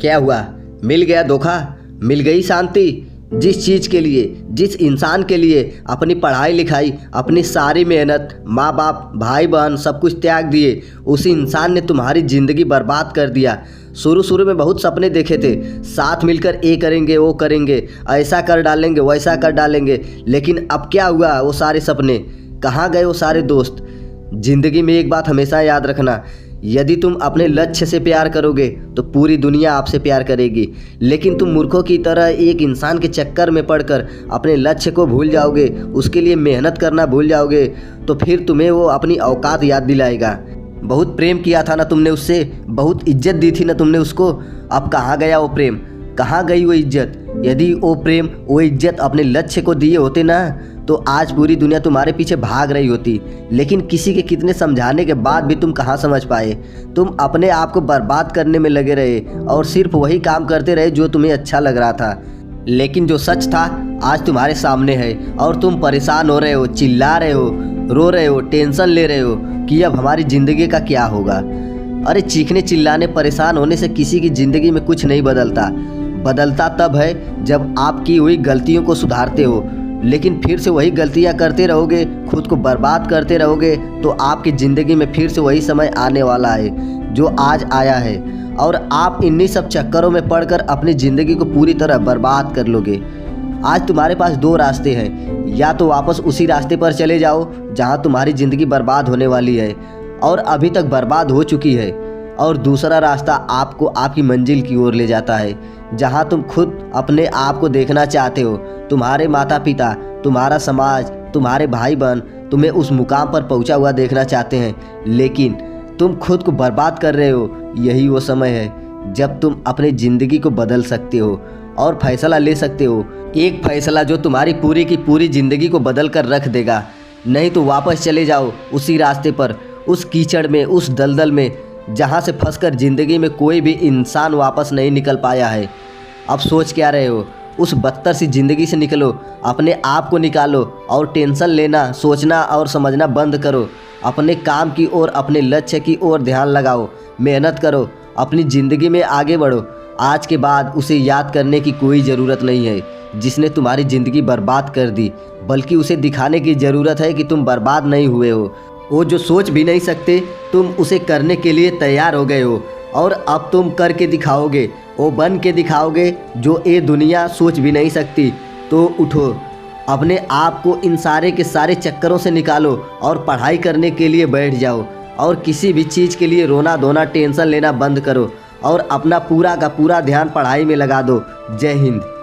क्या हुआ? मिल गया धोखा? मिल गई शांति? जिस चीज़ के लिए, जिस इंसान के लिए अपनी पढ़ाई लिखाई, अपनी सारी मेहनत, माँ बाप, भाई बहन सब कुछ त्याग दिए, उसी इंसान ने तुम्हारी ज़िंदगी बर्बाद कर दिया। शुरू शुरू में बहुत सपने देखे थे, साथ मिलकर ये करेंगे वो करेंगे, ऐसा कर डालेंगे वैसा कर डालेंगे, लेकिन अब क्या हुआ? वो सारे सपने कहाँ गए? वो सारे दोस्त? ज़िंदगी में एक बात हमेशा याद रखना, यदि तुम अपने लक्ष्य से प्यार करोगे तो पूरी दुनिया आपसे प्यार करेगी, लेकिन तुम मूर्खों की तरह एक इंसान के चक्कर में पड़कर अपने लक्ष्य को भूल जाओगे, उसके लिए मेहनत करना भूल जाओगे, तो फिर तुम्हें वो अपनी औकात याद दिलाएगा। बहुत प्रेम किया था ना तुमने उससे, बहुत इज्जत दी थी ना तुमने उसको, अब कहाँ गया वो प्रेम? कहाँ गई वो इज्जत? यदि वो प्रेम वो इज्जत अपने लक्ष्य को दिए होते ना, तो आज पूरी दुनिया तुम्हारे पीछे भाग रही होती। लेकिन किसी के कितने समझाने के बाद भी तुम कहाँ समझ पाए? तुम अपने आप को बर्बाद करने में लगे रहे और सिर्फ वही काम करते रहे जो तुम्हें अच्छा लग रहा था। लेकिन जो सच था आज तुम्हारे सामने है और तुम परेशान हो रहे हो, चिल्ला रहे हो, रो रहे हो, टेंशन ले रहे हो कि अब हमारी ज़िंदगी का क्या होगा। अरे चीखने चिल्लाने परेशान होने से किसी की ज़िंदगी में कुछ नहीं बदलता। बदलता तब है जब आप की हुई गलतियों को सुधारते हो, लेकिन फिर से वही गलतियां करते रहोगे, खुद को बर्बाद करते रहोगे, तो आपकी ज़िंदगी में फिर से वही समय आने वाला है जो आज आया है, और आप इन्हीं सब चक्करों में पड़कर अपनी ज़िंदगी को पूरी तरह बर्बाद कर लोगे। आज तुम्हारे पास दो रास्ते हैं, या तो वापस उसी रास्ते पर चले जाओ जहां तुम्हारी ज़िंदगी बर्बाद होने वाली है और अभी तक बर्बाद हो चुकी है, और दूसरा रास्ता आपको आपकी मंजिल की ओर ले जाता है, जहां तुम खुद अपने आप को देखना चाहते हो। तुम्हारे माता पिता, तुम्हारा समाज, तुम्हारे भाई बहन तुम्हें उस मुकाम पर पहुंचा हुआ देखना चाहते हैं, लेकिन तुम खुद को बर्बाद कर रहे हो। यही वो समय है जब तुम अपनी ज़िंदगी को बदल सकते हो और फैसला ले सकते हो, एक फैसला जो तुम्हारी पूरी की पूरी ज़िंदगी को बदल कर रख देगा। नहीं तो वापस चले जाओ उसी रास्ते पर, उस कीचड़ में, उस दलदल में जहाँ से फंसकर ज़िंदगी में कोई भी इंसान वापस नहीं निकल पाया है। अब सोच क्या रहे हो? उस बदतर सी ज़िंदगी से निकलो, अपने आप को निकालो और टेंशन लेना, सोचना और समझना बंद करो। अपने काम की ओर, अपने लक्ष्य की ओर ध्यान लगाओ, मेहनत करो, अपनी ज़िंदगी में आगे बढ़ो। आज के बाद उसे याद करने की कोई ज़रूरत नहीं है जिसने तुम्हारी ज़िंदगी बर्बाद कर दी, बल्कि उसे दिखाने की ज़रूरत है कि तुम बर्बाद नहीं हुए हो। वो जो सोच भी नहीं सकते, तुम उसे करने के लिए तैयार हो गए हो, और अब तुम करके दिखाओगे, वो बन के दिखाओगे जो ये दुनिया सोच भी नहीं सकती। तो उठो, अपने आप को इन सारे के सारे चक्करों से निकालो और पढ़ाई करने के लिए बैठ जाओ, और किसी भी चीज़ के लिए रोना धोना, टेंशन लेना बंद करो और अपना पूरा का पूरा ध्यान पढ़ाई में लगा दो। जय हिंद।